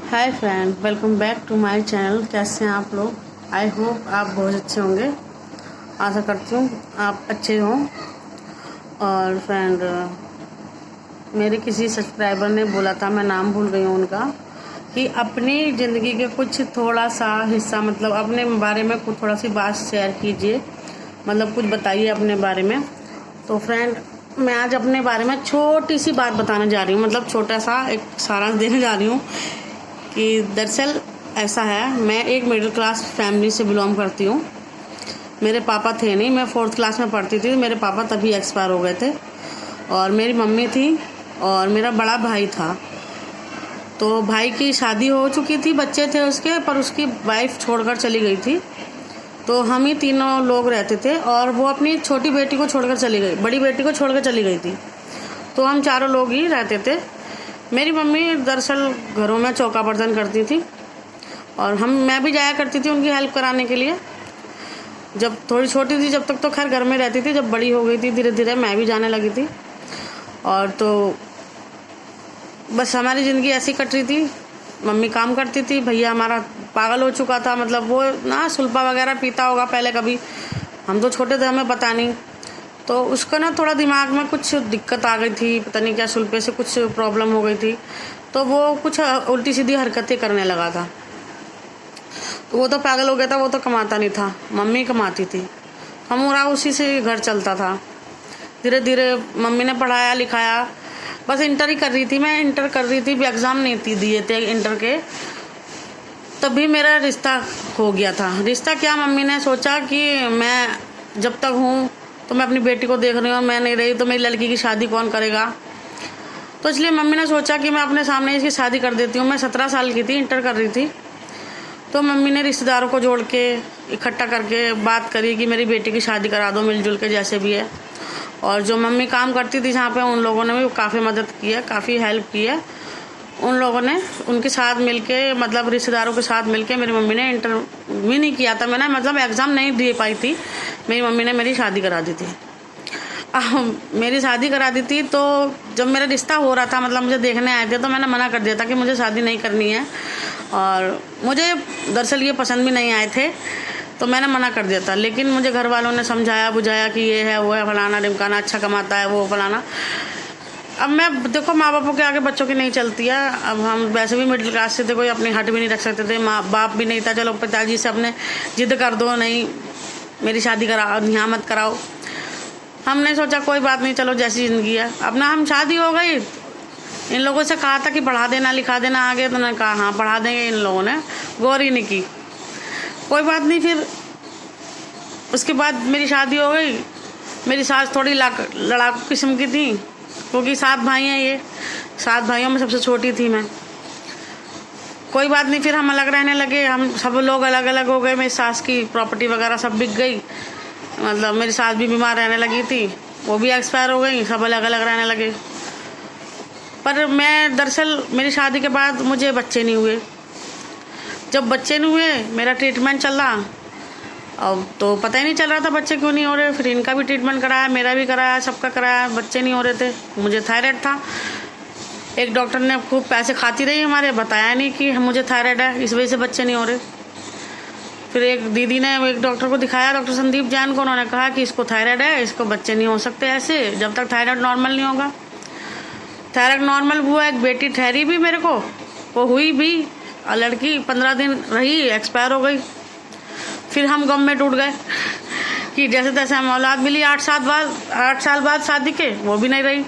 Hi friend, welcome back to my channel. कैसे हैं आप लोग? आई होप आप बहुत अच्छे होंगे। आशा करती हूँ आप अच्छे हों। और फ्रेंड, मेरे किसी सब्सक्राइबर ने बोला था, मैं नाम भूल गई हूँ उनका, कि अपनी ज़िंदगी के कुछ थोड़ा सा हिस्सा, मतलब अपने बारे में कुछ थोड़ा सी बात शेयर कीजिए, मतलब कुछ बताइए अपने बारे में। तो फ्रेंड, मैं आज अपने बारे में छोटी सी बात बताने जा रही हूँ, मतलब छोटा सा एक सारांश देने जा रही हूँ कि दरअसल ऐसा है, मैं एक मिडिल क्लास फैमिली से बिलोंग करती हूँ। मेरे पापा थे नहीं, मैं 4th क्लास में पढ़ती थी, मेरे पापा तभी एक्सपायर हो गए थे और मेरी मम्मी थी और मेरा बड़ा भाई था। तो भाई की शादी हो चुकी थी, बच्चे थे उसके, पर उसकी वाइफ छोड़कर चली गई थी। तो हम ही तीनों लोग रहते थे और वो अपनी छोटी बेटी को छोड़कर चली गई, बड़ी बेटी को छोड़कर चली गई थी। तो हम चारों लोग ही रहते थे। मेरी मम्मी दरअसल घरों में चौका बर्तन करती थी और मैं भी जाया करती थी उनकी हेल्प कराने के लिए। जब थोड़ी छोटी थी, जब तक तो खैर घर में रहती थी, जब बड़ी हो गई थी धीरे धीरे मैं भी जाने लगी थी। और तो बस हमारी ज़िंदगी ऐसी कट रही थी। मम्मी काम करती थी, भैया हमारा पागल हो चुका था, मतलब वो ना सुल्फा वगैरह पीता होगा पहले कभी, हम तो छोटे थे, हमें पता नहीं। तो उसका ना थोड़ा दिमाग में कुछ दिक्कत आ गई थी, पता नहीं क्या, सुल्फे से कुछ प्रॉब्लम हो गई थी। तो वो कुछ उल्टी सीधी हरकतें करने लगा था। तो वो तो पागल हो गया था, वो तो कमाता नहीं था, मम्मी कमाती थी, हमारा उसी से घर चलता था। धीरे धीरे मम्मी ने पढ़ाया लिखाया, बस इंटर ही कर रही थी मैं, इंटर कर रही थी, एग्ज़ाम नहीं थी दिए थे इंटर के, तभी मेरा रिश्ता हो गया था। रिश्ता क्या, मम्मी ने सोचा कि मैं जब तक हूँ तो मैं अपनी बेटी को देख रही हूँ, मैं नहीं रही तो मेरी लड़की की शादी कौन करेगा। तो इसलिए मम्मी ने सोचा कि मैं अपने सामने इसकी शादी कर देती हूँ। मैं 17 साल की थी, इंटर कर रही थी। तो मम्मी ने रिश्तेदारों को जोड़ के इकट्ठा करके बात करी कि मेरी बेटी की शादी करा दो मिलजुल के, जैसे भी है। और जो मम्मी काम करती थी जहाँ पे, उन लोगों ने भी काफ़ी मदद की है, काफ़ी हेल्प की है। उन लोगों ने उनके साथ मिलके, मतलब रिश्तेदारों के साथ मिलके मेरी मम्मी ने, इंटर भी नहीं किया था मैंने, मतलब एग्ज़ाम नहीं दे पाई थी, मेरी मम्मी ने मेरी शादी करा दी थी। मेरी शादी करा दी थी। तो जब मेरा रिश्ता हो रहा था, मतलब मुझे देखने आए थे, तो मैंने मना कर दिया था कि मुझे शादी नहीं करनी है। और मुझे दरअसल ये पसंद भी नहीं आए थे, तो मैंने मना कर दिया था। लेकिन मुझे घर वालों ने समझाया बुझाया कि ये है वो है, फलाना ढिमकाना, अच्छा कमाता है वो फलाना। अब मैं देखो, माँ बापों के आगे बच्चों की नहीं चलती है। अब हम वैसे भी मिडिल क्लास से थे, कोई अपनी हट भी नहीं रख सकते थे, माँ बाप भी नहीं था। चलो पिताजी से अपने जिद कर दो, नहीं मेरी शादी कराओ, यहाँ मत कराओ। हमने सोचा कोई बात नहीं, चलो जैसी ज़िंदगी है अपना। हम शादी हो गई, इन लोगों से कहा था कि पढ़ा देना लिखा देना आगे, तो उन्होंने कहा हाँ पढ़ा देंगे। इन लोगों ने गौर ही नहीं की, कोई बात नहीं। फिर उसके बाद मेरी शादी हो गई। मेरी सास थोड़ी लड़ाकू किस्म की थी, क्योंकि 7 भाई हैं, ये 7 भाइयों में सबसे छोटी थी मैं। कोई बात नहीं, फिर हम अलग रहने लगे, हम सब लोग अलग अलग हो गए। मेरी सास की प्रॉपर्टी वगैरह सब बिक गई, मतलब मेरी सास भी बीमार रहने लगी थी, वो भी एक्सपायर हो गई, सब अलग अलग रहने लगे। पर मैं दरअसल मेरी शादी के बाद मुझे बच्चे नहीं हुए। जब बच्चे नहीं हुए, मेरा ट्रीटमेंट चल रहा, अब तो पता ही नहीं चल रहा था बच्चे क्यों नहीं हो रहे। फिर इनका भी ट्रीटमेंट कराया, मेरा भी कराया, सबका कराया, बच्चे नहीं हो रहे थे। मुझे थायराइड था। एक डॉक्टर ने खूब पैसे खाती रही हमारे, बताया नहीं कि मुझे थायराइड है, इस वजह से बच्चे नहीं हो रहे। फिर एक दीदी ने एक डॉक्टर को दिखाया, डॉक्टर संदीप जैन को, उन्होंने कहा कि इसको थायराइड है, इसको बच्चे नहीं हो सकते ऐसे जब तक थायराइड नॉर्मल नहीं होगा। थायराइड नॉर्मल हुआ, एक बेटी ठहरी भी मेरे को, वो हुई भी, और लड़की 15 दिन रही, एक्सपायर हो गई। फिर हम गम में टूट गए कि जैसे तैसे हमें औलाद मिली 8 साल बाद शादी के, वो भी नहीं रही।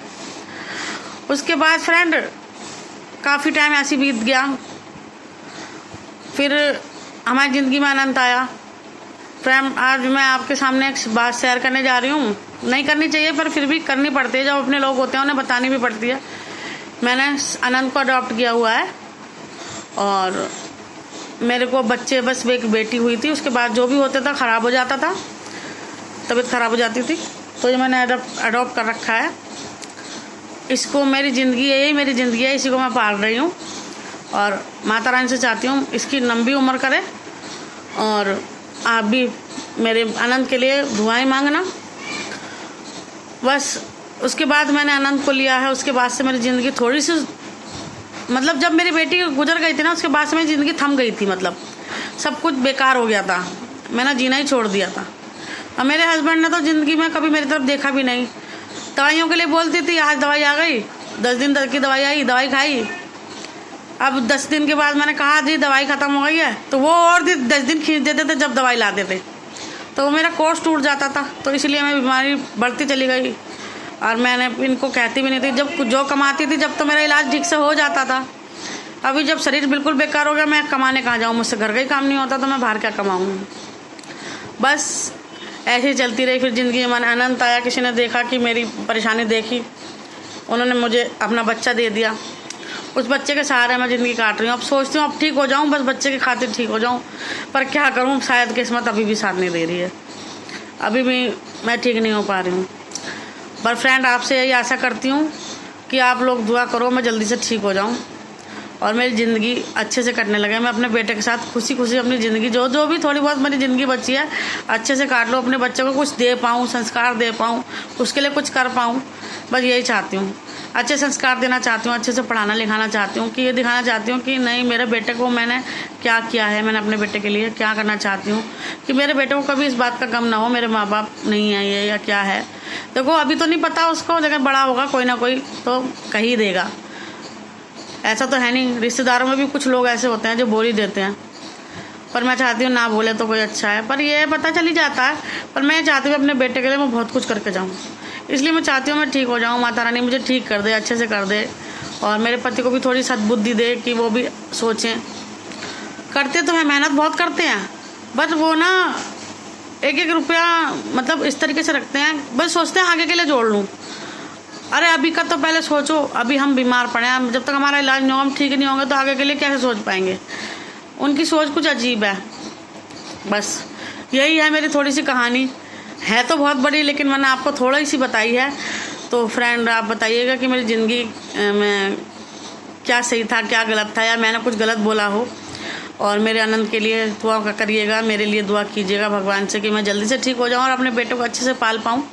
उसके बाद फ्रेंड काफ़ी टाइम ऐसे बीत गया। फिर हमारी ज़िंदगी में अनंत आया। फ्रेंड, आज मैं आपके सामने एक बात शेयर करने जा रही हूँ, नहीं करनी चाहिए पर फिर भी करनी पड़ती है, जब अपने लोग होते हैं उन्हें बतानी भी पड़ती है। मैंने अनंत को अडॉप्ट किया हुआ है और मेरे को बच्चे, बस एक बेटी हुई थी। उसके बाद जो भी होता था ख़राब हो जाता था, तबीयत ख़राब हो जाती थी, तो ये मैंने अडॉप्ट कर रखा है। इसको मेरी ज़िंदगी है, यही मेरी ज़िंदगी है, इसी को मैं पाल रही हूँ और माता रानी से चाहती हूँ इसकी लंबी उम्र करे। और आप भी मेरे अनंत के लिए दुआएं मांगना। बस उसके बाद मैंने अनंत को लिया है, उसके बाद से मेरी ज़िंदगी थोड़ी सी मतलब जब मेरी बेटी गुजर गई थी ना, उसके बाद से मेरी ज़िंदगी थम गई थी। मतलब सब कुछ बेकार हो गया था, मैंने जीना ही छोड़ दिया था। और मेरे हस्बैंड ने तो ज़िंदगी में कभी मेरी तरफ देखा भी नहीं। दवाइयों के लिए बोलती थी, आज दवाई आ गई, 10 दिन तक की दवाई आई, दवाई खाई। अब 10 दिन के बाद मैंने कहा जी दवाई ख़त्म हो गई है, तो वो और 10 दिन खींच देते थे जब दवाई लाते थे, तो मेरा कोर्स टूट जाता था। तो इसलिए मैं बीमारी बढ़ती चली गई और मैंने इनको कहती भी नहीं थी। जब जो कमाती थी जब तो मेरा इलाज ठीक से हो जाता था। अभी जब शरीर बिल्कुल बेकार हो गया, मैं कमाने कहाँ जाऊँ, मुझसे घर का ही काम नहीं होता, तो मैं बाहर क्या कमाऊँ। बस ऐसे ही चलती रही। फिर ज़िंदगी में मैंने अनंत आया, किसी ने देखा कि मेरी परेशानी देखी, उन्होंने मुझे अपना बच्चा दे दिया। उस बच्चे के सहारे मैं ज़िंदगी काट रही हूँ। अब सोचती हूँ अब ठीक हो जाऊँ, बस बच्चे की खातिर ठीक हो जाऊँ, पर क्या करूँ, शायद किस्मत अभी भी साथ नहीं दे रही है, अभी भी मैं ठीक नहीं हो पा रही हूँ। पर फ्रेंड, आपसे यही आशा करती हूँ कि आप लोग दुआ करो मैं जल्दी से ठीक हो जाऊँ और मेरी ज़िंदगी अच्छे से कटने लगे। मैं अपने बेटे के साथ खुशी खुशी अपनी ज़िंदगी जो भी थोड़ी बहुत मेरी ज़िंदगी बची है अच्छे से काट लो, अपने बच्चों को कुछ दे पाऊँ, संस्कार दे पाऊँ, उसके लिए कुछ कर पाऊँ, बस यही चाहती हूँ। अच्छे संस्कार देना चाहती हूँ, अच्छे से पढ़ाना लिखाना चाहती हूँ, कि ये दिखाना चाहती हूँ कि नहीं, मेरे बेटे को मैंने क्या किया है, मैंने अपने बेटे के लिए क्या करना चाहती हूँ, कि मेरे बेटे को कभी इस बात का गम ना हो मेरे माँ बाप नहीं है ये या क्या है। देखो अभी तो नहीं पता उसको, लेकिन बड़ा होगा कोई ना कोई तो कह ही देगा। ऐसा तो है नहीं, रिश्तेदारों में भी कुछ लोग ऐसे होते हैं जो बोल ही देते हैं, पर मैं चाहती हूँ ना बोले तो कोई अच्छा है, पर ये पता चल ही जाता है। पर मैं चाहती हूँ अपने बेटे के लिए मैं बहुत कुछ करके जाऊँ, इसलिए मैं चाहती हूँ मैं ठीक हो जाऊँ, माता रानी मुझे ठीक कर दे, अच्छे से कर दे, और मेरे पति को भी थोड़ी सद्बुद्धि दे कि वो भी सोचें। करते तो हैं, मेहनत बहुत करते हैं, बट वो ना एक एक रुपया मतलब इस तरीके से रखते हैं, बस सोचते हैं आगे के लिए जोड़ लूँ। अरे अभी का तो पहले सोचो, अभी हम बीमार पड़े हैं, जब तक हमारा इलाज नहीं होगा, हम ठीक नहीं होंगे, तो आगे के लिए कैसे सोच पाएंगे। उनकी सोच कुछ अजीब है। बस यही है मेरी थोड़ी सी कहानी, है तो बहुत बड़ी, लेकिन मैंने आपको थोड़ी सी बताई है। तो फ्रेंड, आप बताइएगा कि मेरी ज़िंदगी में क्या सही था, क्या गलत था, या मैंने कुछ गलत बोला हो। और मेरे आनंद के लिए दुआ करिएगा, मेरे लिए दुआ कीजिएगा भगवान से कि मैं जल्दी से ठीक हो जाऊँ और अपने बेटे को अच्छे से पाल पाऊँ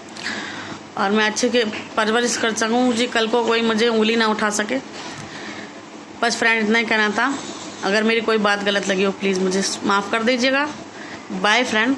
और मैं अच्छे के परवरिश कर सकूँ जी, कल को कोई मुझे उंगली ना उठा सके। बस फ्रेंड, इतना ही कहना था। अगर मेरी कोई बात गलत लगी हो प्लीज़ मुझे माफ़ कर दीजिएगा। Bye friend.